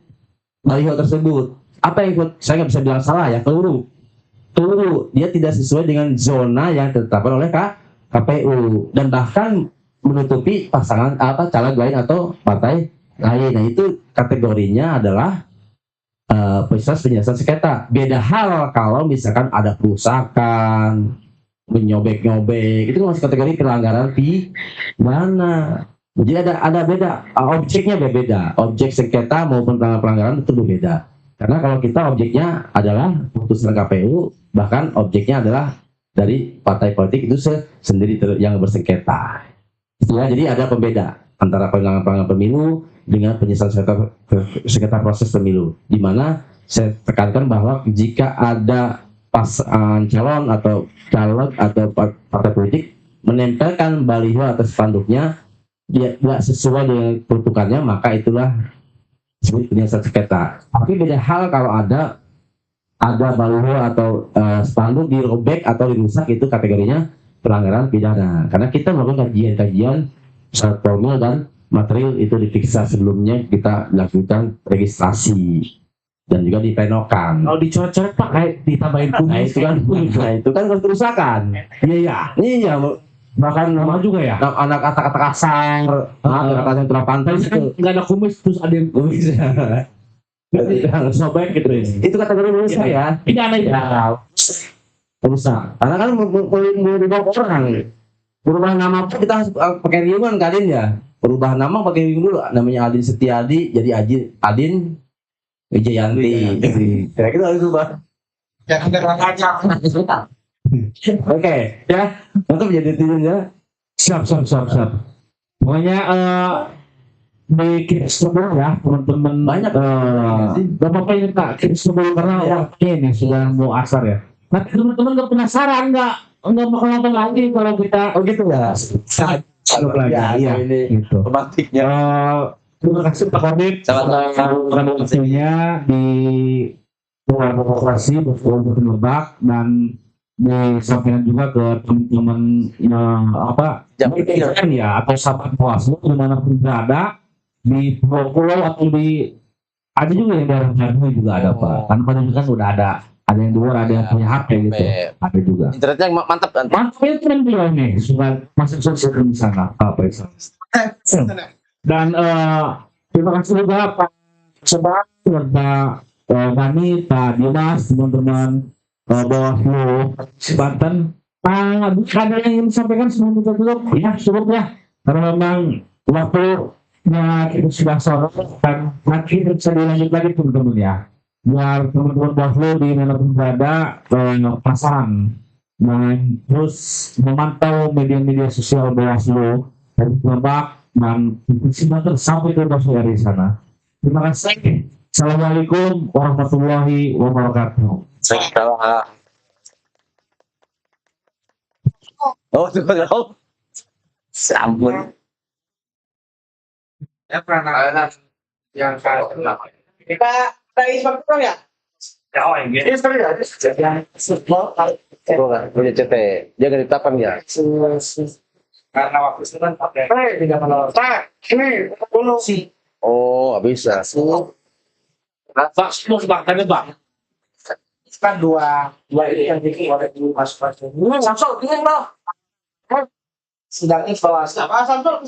Speaker 2: baliho tersebut. Apa yang saya nggak bisa bilang salah ya, keliru. Dia tidak sesuai dengan zona yang ditetapkan oleh KPU dan bahkan menutupi pasangan caleg lain atau partai lain. Nah, itu kategorinya adalah proses penyelesaian sengketa. Beda hal kalau misalkan ada perusakan, menyobek-nyobek, itu masih kategori pelanggaran pidana. Jadi ada beda, objeknya berbeda. Objek sengketa maupun pelanggaran itu berbeda. Karena kalau kita objeknya adalah putusan KPU, bahkan objeknya adalah dari partai politik itu sendiri yang bersengketa. Ya, jadi ada pembeda antara pelanggaran pemilu dengan penyelesaian sengketa proses pemilu. Di mana saya tekankan bahwa jika ada pasangan calon atau caleg atau partai politik menempelkan baliho atau spanduknya dia tidak sesuai dengan peruntukannya, maka itulah disebut penyelesaian sengketa. Tapi beda hal kalau ada baliho atau spanduk dirobek atau dirusak, itu kategorinya pelanggaran pidana. Karena kita melakukan kajian secara formal dan material itu diperiksa sebelumnya, kita lakukan registrasi dan juga dipenokan.
Speaker 5: Kalau dicoret-coret Pak kayak ditambahin kumis.
Speaker 2: Itu kan kerusakan. Iya. Bahkan
Speaker 5: Nama juga ya.
Speaker 2: anak kata-kata kasar, kata-kata yang tidak pantas itu.
Speaker 5: Nggak ada kumis terus ada yang kumis. Sobek gitu ini.
Speaker 2: Itu kategori rusak ya.
Speaker 5: Ini aneh ya.
Speaker 2: Rusak. Karena kan merubah orang. Berubah nama pun kita harus pakai riung kan Kadin ya. Berubah nama pakai riung dulu. Namanya Adin Setiadi jadi Adin Wijayanti. Kira-kira harus berubah.
Speaker 4: Yang ada rangkanya.
Speaker 2: Oke, ya. Untuk menjadi ya.
Speaker 5: Siap. Pokoknya bikin semua ya teman-teman.
Speaker 2: Banyak.
Speaker 5: Bapak ini tak kirim semua karena waktunya ini sudah mau asar ya. Nah teman-teman nggak penasaran nggak bakal nonton lagi kalau kita
Speaker 2: gitu ya.
Speaker 5: Satu lagi ya. Gitu.
Speaker 3: Otomatiknya.
Speaker 5: Terima kasih Pak Komit. Waktunya di luar demokrasi untuk Lebak dan disampaikan juga ke teman-teman ya atau sahabat Bawaslu dimanapun berada di pulau atau ada juga yang daerah Jambi juga ada Pak. Kan pada kan udah ada yang di luar, ada yang punya HP gitu, ada juga.
Speaker 3: Internetnya mantap kan?
Speaker 5: Mantap itu kan bilang nih sudah masuk sosial di sana apa itu. Dan terima kasih juga Pak Sebab serta kami Pak Dimas, teman-teman Bawaslu Banten. Ada yang ingin disampaikan sebelum kita tutup? Ya cukup ya, karena memang waktunya kita sudah sore dan nanti bisa dilanjut lagi teman-teman ya, biar teman-teman Bawaslu di manapun berada pasaran dan terus memantau media-media sosial Bawaslu dari Lebak dan Banten sampai ke Bawaslu dari sana. Terima kasih. Assalamualaikum warahmatullahi wabarakatuh.
Speaker 3: Oh, tuh. Sampun.
Speaker 4: Ya pernah yang kalau
Speaker 3: Kita lagi seperti ya?
Speaker 4: oh ini
Speaker 3: Punya CT. Dia gak ditetapkan ya?
Speaker 4: karena waktu itu kan pakai tidak menolak ini dulu sih
Speaker 3: Oh, gak bisa.
Speaker 5: Pak, semua tanya Pak.
Speaker 4: kan dua ini yang bikin oleh dulu masuk langsung ini langsung loh sidang evaluasi apa Samsul